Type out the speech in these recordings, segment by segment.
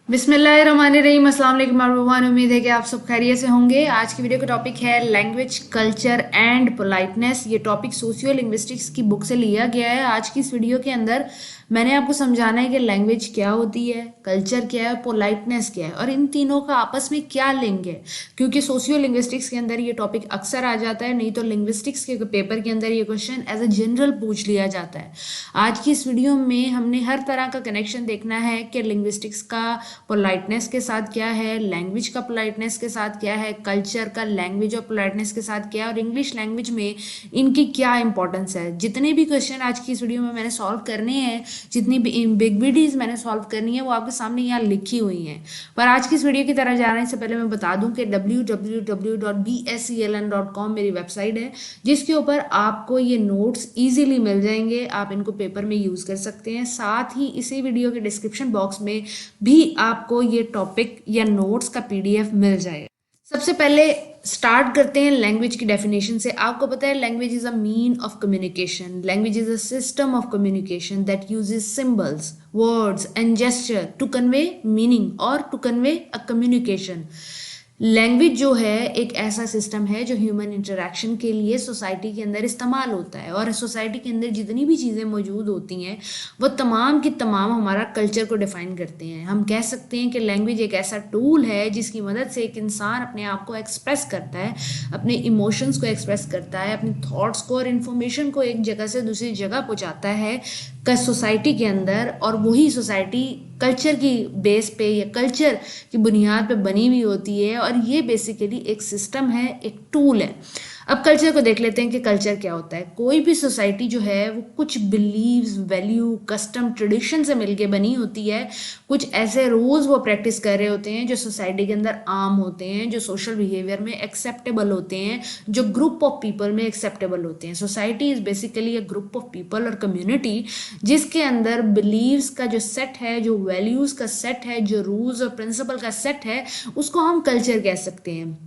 बिस्मिल्लाहिर्रहमानिर्रहीम, अस्सलाम वालेकुम एवरीवन। उम्मीद है कि आप सब खैरियत से होंगे। आज की वीडियो का टॉपिक है लैंग्वेज, कल्चर एंड पोलाइटनेस। ये टॉपिक सोशियो लिंग्विस्टिक्स की बुक से लिया गया है। आज की इस वीडियो के अंदर मैंने आपको समझाना है कि लैंग्वेज क्या होती है, कल्चर क्या है, पोलाइटनेस क्या है और इन तीनों का आपस में क्या लिंक है। क्योंकि सोशियो लिंग्विस्टिक्स के अंदर ये टॉपिक अक्सर आ जाता है, नहीं तो लिंग्विस्टिक्स के पेपर के अंदर ये क्वेश्चन एज ए जनरल पूछ लिया जाता है। आज की इस वीडियो में हमने हर तरह का कनेक्शन देखना है कि लिंग्विस्टिक्स का पोलाइटनेस के साथ क्या है, लैंग्वेज का पोलाइटनेस के साथ क्या है, कल्चर का लैंग्वेज और पोलाइटनेस के साथ क्या है और इंग्लिश लैंग्वेज में इनकी क्या इंपॉर्टेंस है। जितने भी क्वेश्चन आज की इस वीडियो में मैंने सॉल्व करने हैं, जितनी भी बिग मैंने सॉल्व करनी है, वो आपके सामने यहाँ लिखी हुई हैं। पर आज की इस वीडियो की तरह जाने से पहले मैं बता दूं कि www.bseln.com मेरी वेबसाइट है, जिसके ऊपर आपको ये नोट्स इजीली मिल जाएंगे। आप इनको पेपर में यूज कर सकते हैं। साथ ही इसी वीडियो के डिस्क्रिप्शन बॉक्स में भी आपको ये टॉपिक या नोट्स का पीडीएफ मिल जाएगा। सबसे पहले स्टार्ट करते हैं लैंग्वेज की डेफिनेशन से। आपको पता है language is a mean of communication. Language is a system of communication that uses symbols, words and gesture to convey meaning और to convey a communication. Language जो है एक ऐसा सिस्टम है जो ह्यूमन इंटरेक्शन के लिए सोसाइटी के अंदर इस्तेमाल होता है, और सोसाइटी के अंदर जितनी भी चीज़ें मौजूद होती हैं वो तमाम की तमाम हमारा कल्चर को डिफाइन करते हैं। हम कह सकते हैं कि लैंग्वेज एक ऐसा टूल है जिसकी मदद से एक इंसान अपने आप को एक्सप्रेस करता है, अपने इमोशंस को एक्सप्रेस करता है, अपने थॉट्स को और इन्फॉर्मेशन को एक जगह से दूसरी जगह पहुंचाता है सोसाइटी के अंदर। और वही सोसाइटी कल्चर की बेस पे या कल्चर की बुनियाद पे बनी हुई होती है, और ये बेसिकली एक सिस्टम है, एक टूल है। अब कल्चर को देख लेते हैं कि कल्चर क्या होता है। कोई भी सोसाइटी जो है वो कुछ बिलीव्स, वैल्यू, कस्टम, ट्रेडिशन से मिलके बनी होती है। कुछ ऐसे रूल्स वो प्रैक्टिस कर रहे होते हैं जो सोसाइटी के अंदर आम होते हैं, जो सोशल बिहेवियर में एक्सेप्टेबल होते हैं, जो ग्रुप ऑफ पीपल में एक्सेप्टेबल होते हैं। Society is basically a group of people और कम्युनिटी जिसके अंदर बिलीव्स का जो सेट है, जो वैल्यूज का सेट है, जो रूल्स और प्रिंसिपल का सेट है, उसको हम कल्चर कह सकते हैं।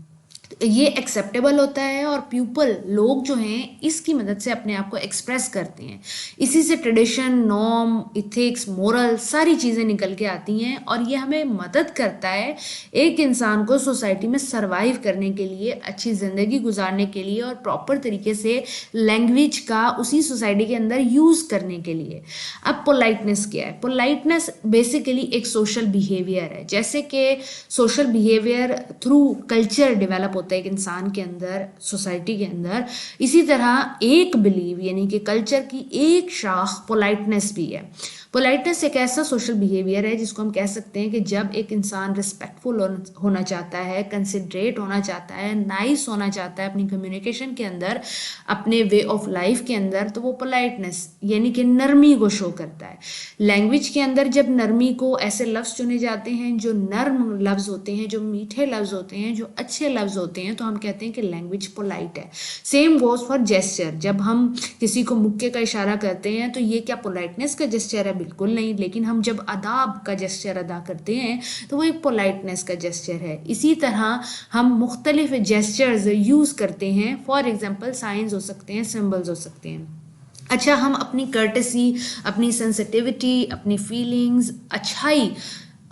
ये एक्सेप्टेबल होता है और पीपल, लोग जो हैं, इसकी मदद से अपने आप को एक्सप्रेस करते हैं। इसी से ट्रेडिशन, नॉर्म, इथिक्स, मोरल सारी चीज़ें निकल के आती हैं, और ये हमें मदद करता है एक इंसान को सोसाइटी में सरवाइव करने के लिए, अच्छी ज़िंदगी गुजारने के लिए और प्रॉपर तरीके से लैंग्वेज का उसी सोसाइटी के अंदर यूज़ करने के लिए। अब पोलाइटनेस क्या है? पोलाइटनेस बेसिकली एक सोशल बिहेवियर है। जैसे कि social behaviour through culture develop होता है एक इंसान के अंदर, सोसाइटी के अंदर, इसी तरह एक बिलीव यानी कि कल्चर की एक शाख पोलाइटनेस भी है। पोलाइटनेस एक ऐसा सोशल बिहेवियर है जिसको हम कह सकते हैं कि जब एक इंसान रिस्पेक्टफुल होना चाहता है, कंसिडरेट होना चाहता है, नाइस होना चाहता है अपनी कम्युनिकेशन के अंदर, अपने वे ऑफ लाइफ के अंदर, तो वो पोलाइटनेस यानी कि नरमी को शो करता है। लैंग्वेज के अंदर जब नरमी को, ऐसे लफ्ज़ चुने जाते हैं जो नर्म लफ्ज़ होते हैं, जो मीठे लफ्ज़ होते हैं, जो अच्छे लफ्ज़ होते हैं, तो हम कहते हैं कि लैंग्वेज पोलाइट है। Same goes for gesture. जब हम किसी को मुक्के का इशारा करते हैं तो ये क्या पोलाइटनेस का जेस्चर है? बिल्कुल नहीं। लेकिन हम जब अदाब का जेस्चर अदा करते हैं तो वो एक पोलाइटनेस का जेस्चर है। इसी तरह हम मुख्तलिफ जेस्चर्स यूज़ करते हैं। फॉर एग्जाम्पल साइंस हो सकते हैं, सिम्बल्स हो सकते हैं। अच्छा, हम अपनी कर्टेसी, अपनी सेंसिटिविटी, अपनी फीलिंग्स, अच्छाई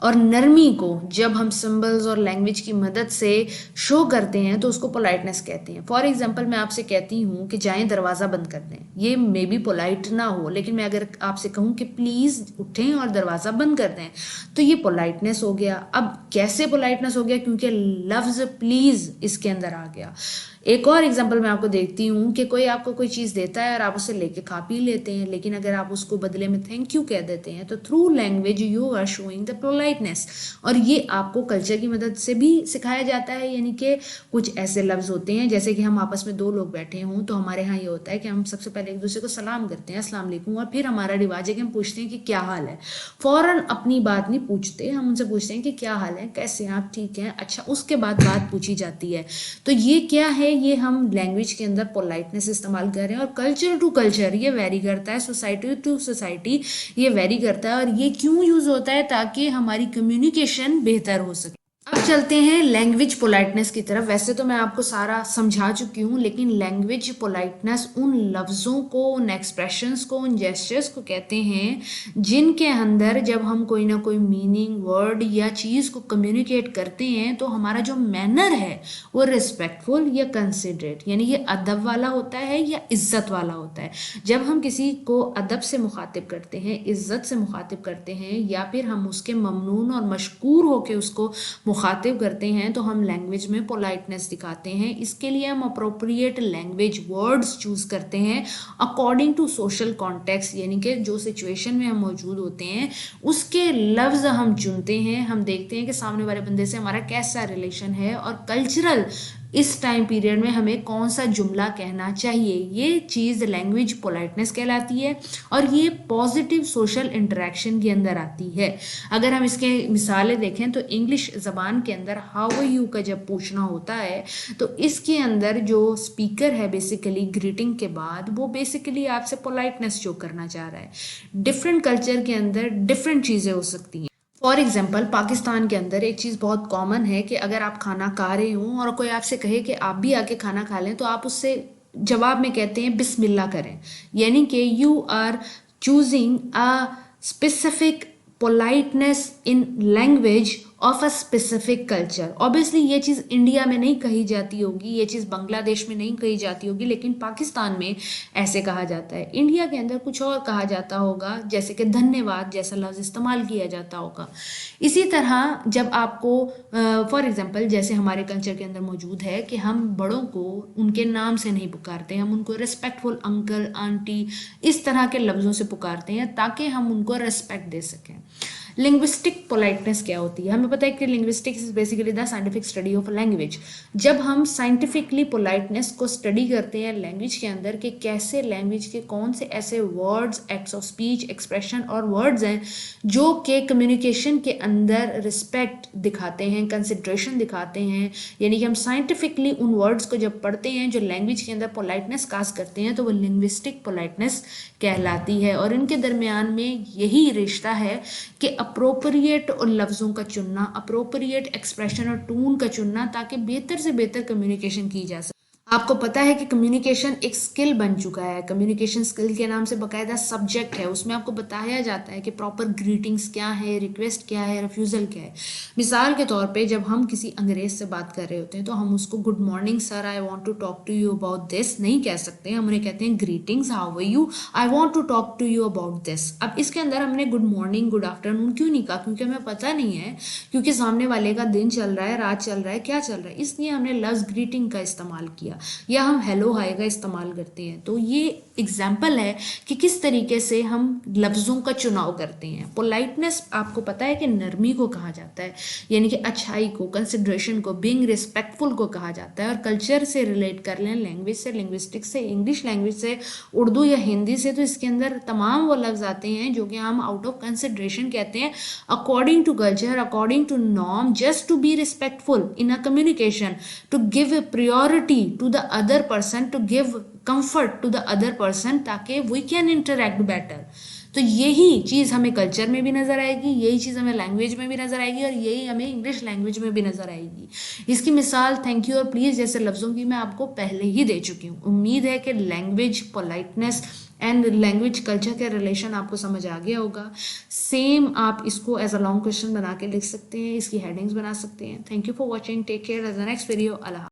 और नरमी को जब हम सिंबल्स और लैंग्वेज की मदद से शो करते हैं तो उसको पोलाइटनेस कहते हैं। फॉर एग्जांपल मैं आपसे कहती हूँ कि जाएं दरवाज़ा बंद कर दें। ये मे बी पोलाइट ना हो, लेकिन मैं अगर आपसे कहूँ कि प्लीज़ उठें और दरवाज़ा बंद कर दें, तो ये पोलाइटनेस हो गया। अब कैसे पोलाइटनेस हो गया? क्योंकि लफ्ज़ प्लीज़ इसके अंदर आ गया। एक और एग्जांपल मैं आपको देखती हूँ कि कोई आपको कोई चीज़ देता है और आप उसे लेके खा पी लेते हैं, लेकिन अगर आप उसको बदले में थैंक यू कह देते हैं तो through language you are showing the politeness. और ये आपको कल्चर की मदद से भी सिखाया जाता है। यानी कि कुछ ऐसे लफ्ज़ होते हैं, जैसे कि हम आपस में दो लोग बैठे हों तो हमारे यहाँ ये होता है कि हम सबसे पहले एक दूसरे को सलाम करते हैं, अस्सलाम वालेकुम, और फिर हमारा रिवाज है कि हम पूछते हैं कि क्या हाल है। फ़ौरन अपनी बात नहीं पूछते, हम उनसे पूछते हैं कि क्या हाल है, कैसे हैं आप, ठीक हैं, अच्छा, उसके बाद बात पूछी जाती है। तो ये क्या है? ये हम लैंग्वेज के अंदर पोलाइटनेस इस्तेमाल कर रहे हैं। और कल्चर टू कल्चर ये वेरी करता है, सोसाइटी टू सोसाइटी ये वेरी करता है। और ये क्यों यूज़ होता है? ताकि हमारी कम्युनिकेशन बेहतर हो सके। अब चलते हैं लैंग्वेज पोलाइटनेस की तरफ। वैसे तो मैं आपको सारा समझा चुकी हूँ, लेकिन लैंग्वेज पोलाइटनेस उन लफ्ज़ों को, उन एक्सप्रेशंस को, उन जेस्चर्स को कहते हैं जिनके अंदर जब हम कोई ना कोई मीनिंग, वर्ड या चीज़ को कम्युनिकेट करते हैं तो हमारा जो मैनर है वो रिस्पेक्टफुल या कंसिडरेट, यानी ये अदब वाला होता है या इज्जत वाला होता है। जब हम किसी को अदब से मुखातिब करते हैं, इज्जत से मुखातिब करते हैं, या फिर हम उसके ममनून और मशकूर होकर उसको मुखातिब करते हैं, तो हम लैंग्वेज में पोलाइटनेस दिखाते हैं। इसके लिए हम अप्रोप्रिएट लैंग्वेज वर्ड्स चूज करते हैं अकॉर्डिंग टू सोशल कॉन्टेक्स्ट, यानी कि जो सिचुएशन में हम मौजूद होते हैं उसके लफ्ज़ हम चुनते हैं। हम देखते हैं कि सामने वाले बंदे से हमारा कैसा रिलेशन है और कल्चरल इस टाइम पीरियड में हमें कौन सा जुमला कहना चाहिए। ये चीज़ लैंग्वेज पोलाइटनेस कहलाती है और ये पॉजिटिव सोशल इंटरेक्शन के अंदर आती है। अगर हम इसके मिसालें देखें तो इंग्लिश ज़बान के अंदर हाउ आर यू का जब पूछना होता है तो इसके अंदर जो स्पीकर है बेसिकली ग्रीटिंग के बाद वो बेसिकली आपसे पोलाइटनेस शो करना चाह रहा है। डिफरेंट कल्चर के अंदर डिफरेंट चीज़ें हो सकती हैं। फॉर एग्जाम्पल पाकिस्तान के अंदर एक चीज़ बहुत कॉमन है कि अगर आप खाना खा रहे हो और कोई आपसे कहे कि आप भी आके खाना खा लें, तो आप उससे जवाब में कहते हैं बिस्मिल्लाह करें, यानी कि you are choosing a specific politeness in language of a specific culture. Obviously ये चीज़ इंडिया में नहीं कही जाती होगी, ये चीज़ बांग्लादेश में नहीं कही जाती होगी, लेकिन पाकिस्तान में ऐसे कहा जाता है। इंडिया के अंदर कुछ और कहा जाता होगा, जैसे कि धन्यवाद जैसा लफ्ज़ इस्तेमाल किया जाता होगा। इसी तरह जब आपको फॉर एग्जांपल जैसे हमारे कल्चर के अंदर मौजूद है कि हम बड़ों को उनके नाम से नहीं पुकारते, हम उनको रिस्पेक्टफुल अंकल, आंटी इस तरह के लफ्ज़ों से पुकारते हैं ताकि हम उनको रिस्पेक्ट दे सकें। लिंग्विस्टिक पोलाइटनेस क्या होती है? हमें पता है कि linguistics is basically the scientific study of language. जब हम साइंटिफिकली पोलाइटनेस को स्टडी करते हैं लैंग्वेज के अंदर कि कैसे लैंग्वेज के कौन से ऐसे words, acts of speech, expression और वर्ड्स हैं जो कि कम्युनिकेशन के अंदर रिस्पेक्ट दिखाते हैं, कंसिडरेशन दिखाते हैं, यानी कि हम साइंटिफिकली उन वर्ड्स को जब पढ़ते हैं जो लैंग्वेज के अंदर पोलाइटनेस कास्ट करते हैं तो वो लिंग्विस्टिक पोलाइटनेस कहलाती है। और इनके दरमियान में यही रिश्ता है कि अप्रोप्रिएट और लफ्ज़ों का चुनना, अप्रोप्रिएट एक्सप्रेशन और टून का चुनना, ताकि बेहतर से बेहतर कम्युनिकेशन की जा सके। आपको पता है कि कम्युनिकेशन एक स्किल बन चुका है। कम्युनिकेशन स्किल के नाम से बाकायदा सब्जेक्ट है, उसमें आपको बताया जाता है कि प्रॉपर ग्रीटिंग्स क्या है, रिक्वेस्ट क्या है, रिफ्यूज़ल क्या है। मिसाल के तौर पे जब हम किसी अंग्रेज़ से बात कर रहे होते हैं तो हम उसको good morning sir, I want to talk to you about this नहीं कह सकते, हम उन्हें कहते हैं greetings, how are you, I want to talk to you about this. अब इसके अंदर हमने गुड मॉर्निंग, गुड आफ्टरनून क्यों नहीं कहा? क्योंकि हमें पता नहीं है, क्योंकि सामने वाले का दिन चल रहा है, रात चल रहा है, क्या चल रहा है, इसलिए हमने लफ्ज़ ग्रीटिंग का इस्तेमाल किया या हम हेलो हाय का इस्तेमाल करते हैं। तो ये एग्जाम्पल है कि किस तरीके से हम लफ्ज़ों का चुनाव करते हैं। पोलाइटनेस आपको पता है कि नरमी को कहा जाता है, यानी कि अच्छाई को, कंसिडरेशन को, बीइंग रिस्पेक्टफुल को कहा जाता है। और कल्चर से रिलेट कर लें, लैंग्वेज से, लिंग्विस्टिक्स से, इंग्लिश लैंग्वेज से, उर्दू या हिंदी से, तो इसके अंदर तमाम वो लफ्ज़ आते हैं जो कि हम आउट ऑफ कंसिडरेशन कहते हैं, according to culture, according to norm, just to be respectful in a communication, to give priority to the other person, to give comfort to the other person, ताकि वी कैन इंटरेक्ट बेटर। तो यही चीज़ हमें culture में भी नज़र आएगी, यही चीज़ हमें लैंग्वेज में भी नज़र आएगी और यही हमें इंग्लिश लैंग्वेज में भी नज़र आएगी। इसकी मिसाल थैंक यू और प्लीज़ जैसे लफ्ज़ों की मैं आपको पहले ही दे चुकी हूँ। उम्मीद है कि language politeness and language culture के रिलेशन आपको समझ आ गया होगा। सेम आप इसको एज अ लॉन्ग क्वेश्चन बना के लिख सकते हैं, इसकी हेडिंग्स बना सकते हैं। Thank you for watching, take care, as the next video. Allah.